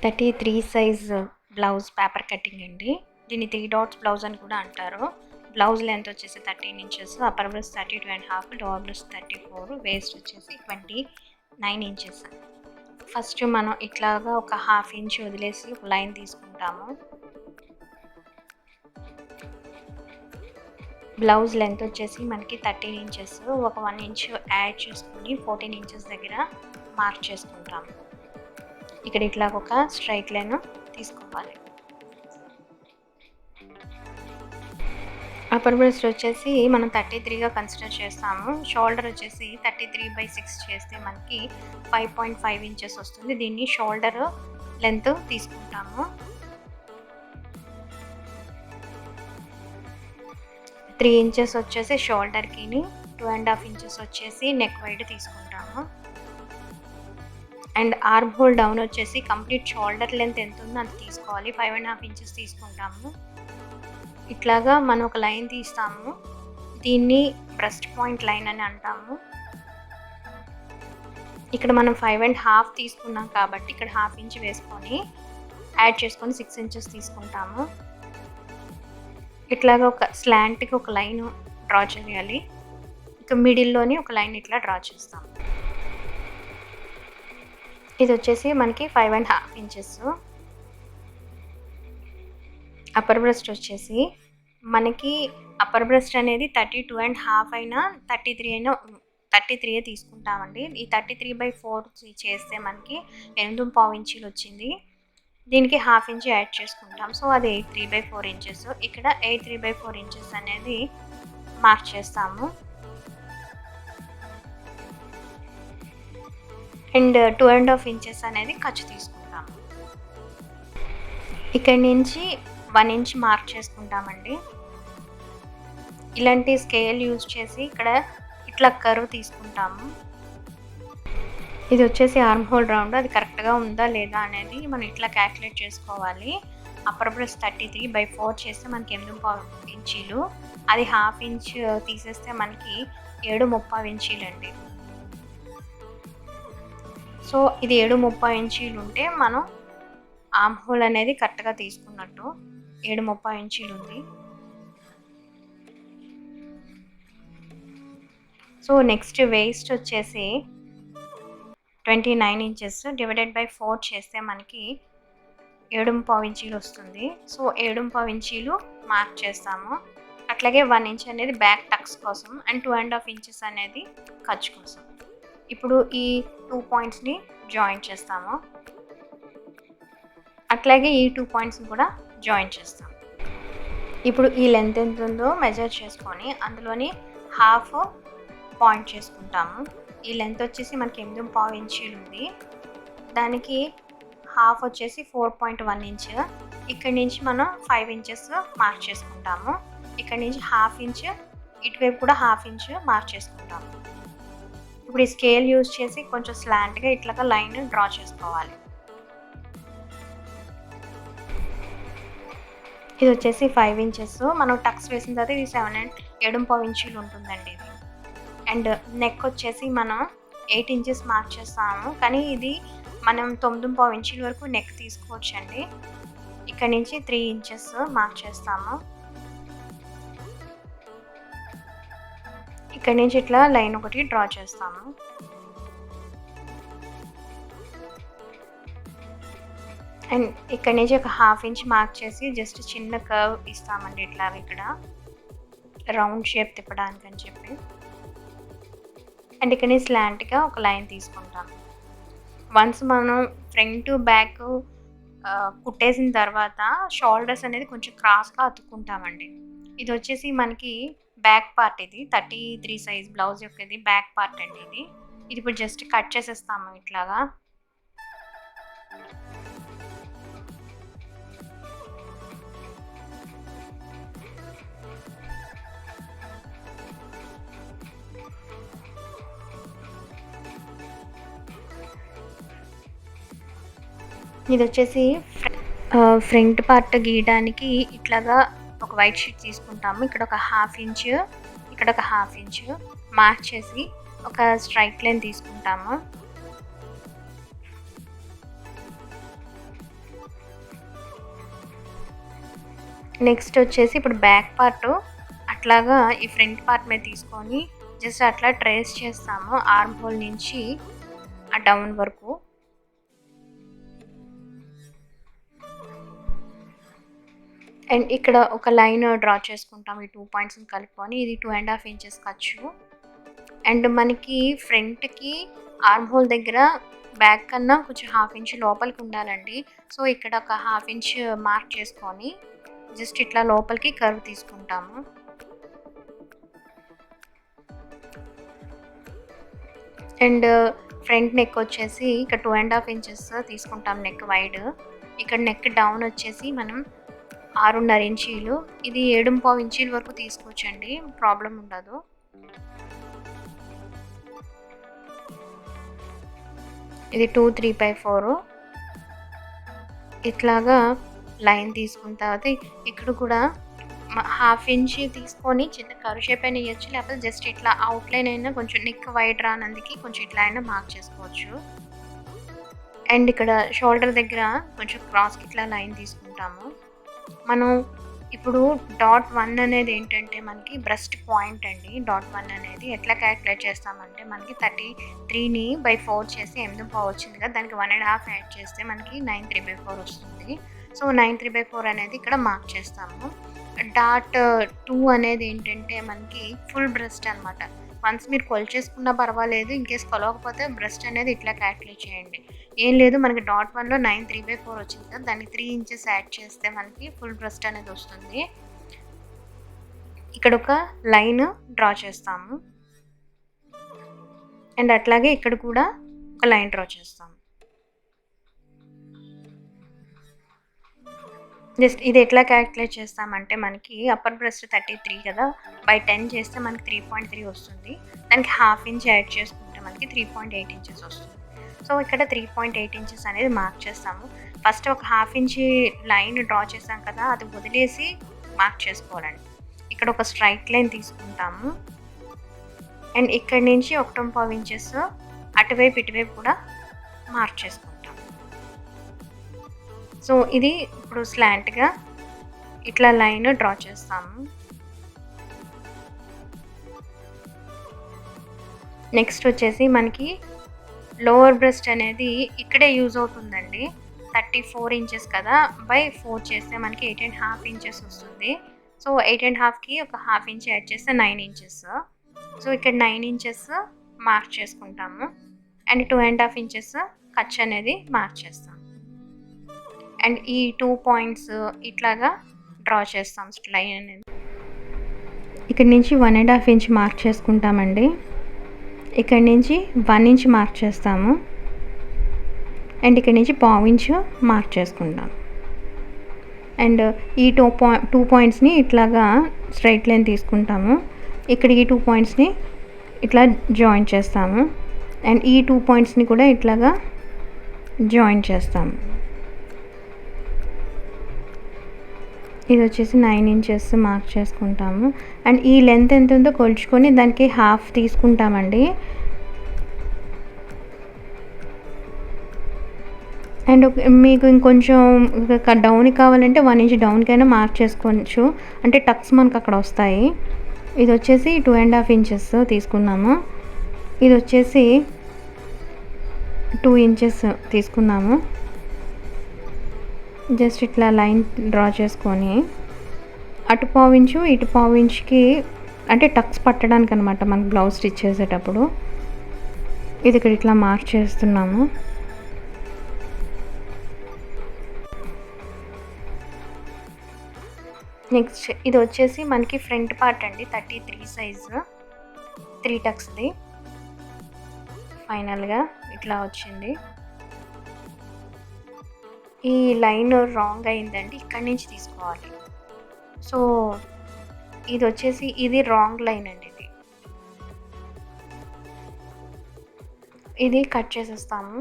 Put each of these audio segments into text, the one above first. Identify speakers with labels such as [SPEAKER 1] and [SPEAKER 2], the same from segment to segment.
[SPEAKER 1] 33 size blouse paper cutting అండి. దీన్ని 3 dots blouse అని కూడా అంటారు. బ్లౌజ్ లెంత్ వచ్చేసి 13 inches, upper breast 32.5, lower breast 34, waste వచ్చేసి 29 ఇంచెస్. ఫస్ట్ మనం ఇట్లాగా ఒక హాఫ్ ఇంచ్ వదిలేసి ఒక లైన్ తీసుకుంటాము. బ్లౌజ్ లెంత్ వచ్చేసి మనకి 13 ఇంచెస్, ఒక 1 ఇంచ్ యాడ్ చేసుకుని 14 ఇంచెస్ దగ్గర మార్క్ చేసుకుంటాము. ఇక్కడ ఇట్లా ఒక స్ట్రైట్ లైన్ తీసుకోవాలి. అప్పర్ బ్రెస్ట్ వచ్చేసి మనం 33గా కన్సిడర్ చేస్తాము. షోల్డర్ వచ్చేసి 33/6 చేస్తే మనకి 5.5 ఇంచెస్ వస్తుంది. దీన్ని షోల్డర్ లెంత్ తీసుకుంటాము. 3 ఇంచెస్ వచ్చేసి షోల్డర్కి, 2.5 ఇంచెస్ వచ్చేసి నెక్ వైడ్ తీసుకుంటాము. అండ్ ఆర్మ్ హోల్ డౌన్ వచ్చేసి కంప్లీట్ షోల్డర్ లెంత్ ఎంత ఉందో అంత తీసుకోవాలి. 5.5 ఇంచెస్ తీసుకుంటాము. ఇట్లాగా మనం ఒక లైన్ తీస్తాము. దీన్ని బ్రెస్ట్ పాయింట్ లైన్ అని అంటాము. ఇక్కడ మనం 5.5 తీసుకున్నాం కాబట్టి ఇక్కడ హాఫ్ ఇంచ్ వేసుకొని యాడ్ చేసుకొని 6 ఇంచెస్ తీసుకుంటాము. ఇట్లాగా ఒక స్లాంట్కి ఒక లైన్ డ్రా చేయాలి. ఇక మిడిల్లోని ఒక లైన్ ఇట్లా డ్రా చేస్తాము. ఇది వచ్చేసి మనకి 5.5 ఇంచెస్. అప్పర్ బ్రెస్ట్ వచ్చేసి మనకి అప్పర్ బ్రెస్ట్ అనేది 32.5 అయినా 33 అయినా 33 తీసుకుంటామండి. ఈ 33/4 చేస్తే మనకి 8.5 ఇంచులు వచ్చింది. దీనికి హాఫ్ ఇంచ్ యాడ్ చేసుకుంటాం. సో అది 83/4 ఇంచెస్. ఇక్కడ 83/4 ఇంచెస్ అనేది మార్క్ చేస్తాము. అండ్ 2.5 ఇంచెస్ అనేది ఖర్చు తీసుకుంటాము. ఇక్కడి నుంచి 1 ఇంచ్ మార్క్ చేసుకుంటామండి. ఇలాంటి స్కేల్ యూజ్ చేసి ఇక్కడ ఇట్లా కర్వ్ తీసుకుంటాము. ఇది వచ్చేసి ఆర్మ్ హోల్ రౌండ్, అది కరెక్ట్గా ఉందా లేదా అనేది మనం ఇట్లా క్యాల్కులేట్ చేసుకోవాలి. అప్పర్ బ్రెస్ట్ 33/4 చేస్తే మనకి 8.5 ఇంచీలు, అది హాఫ్ ఇంచ్ తీసేస్తే మనకి 7.5 ఇంచీలు అండి. సో ఇది 7.5 ఇంచీలు ఉంటే మనం ఆర్మ్ హోల్ అనేది కరెక్ట్గా తీసుకున్నట్టు. 7.5 ఇంచీలు ఉంది. సో నెక్స్ట్ వేస్ట్ వచ్చేసి 29 ఇంచెస్ డివైడెడ్ బై 4 చేస్తే మనకి 7.5 ఇంచీలు వస్తుంది. సో 7.5 ఇంచీలు మార్క్ చేస్తాము. అట్లాగే 1 ఇంచ్ అనేది బ్యాక్ టక్స్ కోసం అండ్ 2.5 ఇంచెస్ అనేది ఖర్చు కోసం. ఇప్పుడు ఈ 2 పాయింట్స్ని జాయిన్ చేస్తాము. అట్లాగే ఈ 2 పాయింట్స్ని కూడా జాయిన్ చేస్తాము. ఇప్పుడు ఈ లెంత్ ఎంత ఉందో మెజర్ చేసుకొని అందులోని హాఫ్ పాయింట్ చేసుకుంటాము. ఈ లెంత్ వచ్చేసి మనకి 8.5 ఇంచీలు ఉంది. దానికి హాఫ్ వచ్చేసి 4.1 ఇంచ్. ఇక్కడి నుంచి మనం 5 ఇంచెస్ మార్క్ చేసుకుంటాము. ఇక్కడి నుంచి హాఫ్ ఇంచ్, ఇటువైపు కూడా హాఫ్ ఇంచ్ మార్క్ చేసుకుంటాము. ఇప్పుడు ఈ స్కేల్ యూజ్ చేసి కొంచెం స్లాంట్గా ఇట్లాగా లైన్ డ్రా చేసుకోవాలి. ఇది వచ్చేసి 5 ఇంచెస్. మనం టక్స్ వేసిన తర్వాత ఇది 7.5 ఇంచీలు ఉంటుందండి ఇది. అండ్ నెక్ వచ్చేసి మనం 8 ఇంచెస్ మార్క్ చేస్తాము, కానీ ఇది మనం 9.5 ఇంచీల వరకు నెక్ తీసుకోవచ్చండి. ఇక్కడ నుంచి 3 ఇంచెస్ మార్క్ చేస్తాము. ఇక్కడ నుంచి ఇట్లా లైన్ ఒకటి డ్రా చేస్తాము. అండ్ ఇక్కడ నుంచి ఒక హాఫ్ ఇంచ్ మార్క్ చేసి జస్ట్ చిన్న కర్వ్ ఇస్తామండి. ఇట్లా ఇక్కడ రౌండ్ షేప్ తిప్పడానికి అని చెప్పి. అండ్ ఇక్కడ నుంచి స్లాంట్గా ఒక లైన్ తీసుకుంటాం. వన్స్ మనం ఫ్రంట్ బ్యాక్ కుట్టేసిన తర్వాత షోల్డర్స్ అనేది కొంచెం క్రాస్గా అతుక్కుంటామండి. ఇది వచ్చేసి మనకి బ్యాక్ పార్ట్, ఇది 33 సైజ్ బ్లౌజ్ యొక్క ఇది బ్యాక్ పార్ట్ అండి. ఇది ఇప్పుడు జస్ట్ కట్ చేసేస్తాము ఇట్లాగా. ఇది వచ్చేసి ఫ్రంట్ పార్ట్ గీయడానికి ఇట్లాగా ఒక వైట్ షీట్ తీసుకుంటాము. ఇక్కడ ఒక హాఫ్ ఇంచ్, ఇక్కడ ఒక హాఫ్ ఇంచ్ మార్క్ చేసి ఒక స్ట్రైట్ లైన్ తీసుకుంటాము. నెక్స్ట్ వచ్చేసి ఇప్పుడు బ్యాక్ పార్ట్ అట్లాగా ఈ ఫ్రంట్ పార్ట్ మీద తీసుకొని జస్ట్ అట్లా ట్రేస్ చేస్తాము ఆర్మ్ హోల్ నుంచి ఆ డౌన్ వరకు. అండ్ ఇక్కడ ఒక లైన్ డ్రా చేసుకుంటాం ఈ 2 పాయింట్స్ని కలుపుకొని. ఇది 2.5 ఇంచెస్ ఖర్చు. అండ్ మనకి ఫ్రంట్కి ఆర్మ్ హోల్ దగ్గర బ్యాక్ కన్నా కొంచెం 1/2 ఇంచ్ లోపలికి ఉండాలండి. సో ఇక్కడ ఒక 1/2 ఇంచ్ మార్క్ చేసుకొని జస్ట్ ఇట్లా లోపలికి కర్వ్ తీసుకుంటాము. అండ్ ఫ్రంట్ నెక్ వచ్చేసి ఇక్కడ 2.5 ఇంచెస్ తీసుకుంటాం నెక్ వైడ్. ఇక్కడ నెక్ డౌన్ వచ్చేసి మనం 6.5 ఇంచీలు, ఇది 7.5 ఇంచీల వరకు తీసుకోవచ్చండి, ప్రాబ్లం ఉండదు. ఇది 2, 3/4 ఇట్లాగా లైన్ తీసుకున్న తర్వాత ఇక్కడ కూడా 1/2 ఇంచ్ తీసుకొని చిన్న కర్వ్ షేప్ అయినా ఇవ్వచ్చు, లేకపోతే జస్ట్ ఇట్లా అవుట్లైన్ అయినా కొంచెం నెక్ వైడ్ రానందుకు కొంచెం ఇట్లా అయినా మార్క్ చేసుకోవచ్చు. అండ్ ఇక్కడ షోల్డర్ దగ్గర కొంచెం క్రాస్కి ఇట్లా లైన్ తీసుకుంటాము. మనం ఇప్పుడు డాట్ 1 అనేది ఏంటంటే మనకి బ్రెస్ట్ పాయింట్ అండి. డాట్ 1 అనేది ఎట్లా క్యాలిక్యులేట్ చేస్తామంటే మనకి 33ని బై 4 చేసి 8.5 వచ్చింది కదా, దానికి 1.5 యాడ్ చేస్తే మనకి 9/3/4 వస్తుంది. సో 9/3/4 అనేది ఇక్కడ మార్క్ చేస్తాము. డాట్ 2 అనేది ఏంటంటే మనకి ఫుల్ బ్రెస్ట్ అనమాట. వన్స్ మీరు కొలిచేసుకున్నా పర్వాలేదు, ఇన్కేస్ కొలవకపోతే బ్రెస్ట్ అనేది ఇట్లా క్యాలిక్యులేట్ చేయండి. ఏం లేదు, మనకి డాట్ 1లో 9/3/4 వచ్చింది కదా, దానికి 3 ఇంచెస్ యాడ్ చేస్తే మనకి ఫుల్ బ్రెస్ట్ అనేది వస్తుంది. ఇక్కడ ఒక లైన్ డ్రా చేస్తాము. అండ్ అట్లాగే ఇక్కడ కూడా ఒక లైన్ డ్రా చేస్తాము. జస్ట్ ఇది ఎట్లా క్యాలిక్యులేట్ చేస్తామంటే మనకి అప్పర్ బ్రెస్ట్ 33 కదా, బై 10 చేస్తే మనకి 3.3 వస్తుంది. దానికి 1/2 ఇంచ్ యాడ్ చేసుకుంటే మనకి 3.8 ఇంచెస్ వస్తుంది. సో ఇక్కడ 3.8 ఇంచెస్ అనేది మార్క్ చేస్తాము. ఫస్ట్ ఒక 1/2 ఇంచ్ లైన్ డ్రా చేసాం కదా, అది వదిలేసి మార్క్ చేసుకోవాలండి. ఇక్కడ ఒక స్ట్రైట్ లైన్ తీసుకుంటాము. అండ్ ఇక్కడ నుంచి 1.5 ఇంచెస్ అటువైపు ఇటువైపు కూడా మార్క్ చేసుకుంటాం. సో ఇది ఇప్పుడు స్లాంట్గా ఇట్లా లైన్ డ్రా చేస్తాము. నెక్స్ట్ వచ్చేసి మనకి లోవర్ బ్రెస్ట్ అనేది ఇక్కడే యూజ్ అవుతుందండి. 34 ఇంచెస్ కదా, బై 4 చేస్తే మనకి 8.5 ఇంచెస్ వస్తుంది. సో 8.5కి ఒక 1/2 ఇంచ్ యాడ్ చేస్తే 9 ఇంచెస్. సో ఇక్కడ 9 ఇంచెస్ మార్క్ చేసుకుంటాము. అండ్ 2.5 ఇంచెస్ ఖర్చు అనేది మార్క్ చేస్తాం. అండ్ ఈ 2 పాయింట్స్ ఇట్లాగా డ్రా చేస్తాం లైన్ అనేది. ఇక్కడ నుంచి 1.5 ఇంచ్ మార్క్ చేసుకుంటామండి. ఇక్కడ నుంచి 1 ఇంచ్ మార్క్ చేస్తాము. అండ్ ఇక్కడ నుంచి 1/2 ఇంచ్ మార్క్ చేసుకుంటాం. అండ్ ఈ 2 పాయింట్స్ని ఇట్లాగా స్ట్రైట్ లైన్ తీసుకుంటాము. ఇక్కడ ఈ 2 పాయింట్స్ని ఇట్లా జాయిన్ చేస్తాము. అండ్ ఈ 2 పాయింట్స్ని కూడా ఇట్లాగా జాయిన్ చేస్తాము. ఇది వచ్చేసి 9 ఇంచెస్ మార్క్ చేసుకుంటాము. అండ్ ఈ లెంత్ ఎంత ఉందో కొలుచుకొని దానికి 1/2 తీసుకుంటామండి. అండ్ మీకు ఇంకొంచెం డౌన్ కావాలంటే 1 ఇంచ్ డౌన్కైనా మార్క్ చేసుకోవచ్చు, అంటే టక్స్ మనకు అక్కడ వస్తాయి. ఇది వచ్చేసి 2.5 ఇంచెస్ తీసుకున్నాము. ఇది వచ్చేసి 2 ఇంచెస్ తీసుకున్నాము. జస్ట్ ఇట్లా లైన్ డ్రా చేసుకొని అటు 1/2 ఇంచు ఇటు 1/2 ఇంచుకి, అంటే టక్స్ పట్టడానికి అనమాట మనకు బ్లౌజ్ స్టిచ్ చేసేటప్పుడు. ఇది ఇక్కడ ఇట్లా మార్క్ చేస్తున్నాము. నెక్స్ట్ ఇది వచ్చేసి మనకి ఫ్రంట్ పార్ట్ అండి, 33 సైజు 3 టక్స్ది. ఫైనల్గా ఇట్లా వచ్చింది. ఈ లైన్ రాంగ్ అయిందండి, ఇక్కడి నుంచి తీసుకోవాలి. సో ఇది వచ్చేసి ఇది రాంగ్ లైన్ అండి. ఇది కట్ చేసేస్తాము.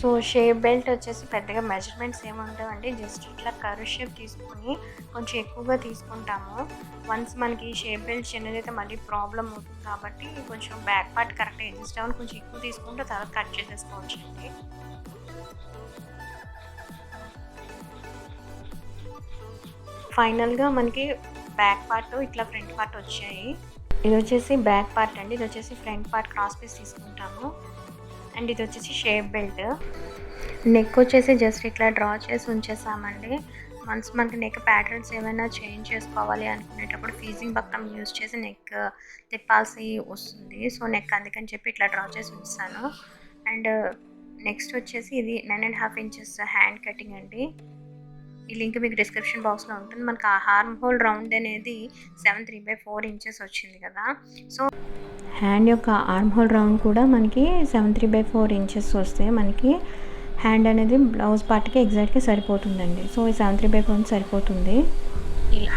[SPEAKER 1] సో షేప్ బెల్ట్ వచ్చేసి పెద్దగా మెజర్మెంట్స్ ఏమి ఉండవండి. జస్ట్ ఇట్లా కర్వ్ షేప్ తీసుకొని కొంచెం ఎక్కువగా తీసుకుంటాము. వన్స్ మనకి షేప్ బెల్ట్ చిన్నదైతే మళ్ళీ ప్రాబ్లమ్ అవుతుంది కాబట్టి కొంచెం బ్యాక్ పార్ట్ కరెక్ట్గా అడ్జస్ట్ అవ్వని కొంచెం ఎక్కువ తీసుకుంటే తర్వాత కట్ చేసేసుకోవచ్చు అండి. ఫైనల్గా మనకి బ్యాక్ పార్ట్ ఇట్లా ఫ్రంట్ పార్ట్ వచ్చాయి. ఇది వచ్చేసి బ్యాక్ పార్ట్ అండి. ఇది వచ్చేసి ఫ్రంట్ పార్ట్ క్రాస్ పీస్ తీసుకుంటాము. అండ్ ఇది వచ్చేసి షేప్ బెల్ట్. నెక్ వచ్చేసి జస్ట్ ఇట్లా డ్రా చేసి ఉంచేసామండి. వన్స్ మనకి నెక్ ప్యాటర్న్స్ ఏమైనా చేంజ్ చేసుకోవాలి అనుకునేటప్పుడు ఫీజింగ్ బక్రమ్ యూజ్ చేసి నెక్ తిప్పాల్సి వస్తుంది. సో నెక్ అందుకని చెప్పి ఇట్లా డ్రా చేసి ఉంచాను. అండ్ నెక్స్ట్ వచ్చేసి ఇది 9.5 ఇంచెస్ హ్యాండ్ కటింగ్ అండి. ఈ లింక్ మీకు డిస్క్రిప్షన్ బాక్స్లో ఉంటుంది. మనకి ఆ హార్మ్ హోల్ రౌండ్ అనేది 7 3/4 ఇంచెస్ వచ్చింది కదా. సో హ్యాండ్ యొక్క ఆర్మ్ హోల్ రౌండ్ కూడా మనకి 7 3/4 ఇంచెస్ వస్తే మనకి హ్యాండ్ అనేది బ్లౌజ్ పార్ట్కి ఎగ్జాక్ట్గా సరిపోతుందండి. సో ఈ 7 3/4 సరిపోతుంది. ఇలా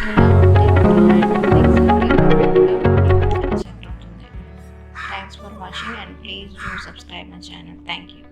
[SPEAKER 1] thanks for watching and please do subscribe my channel. Thank you.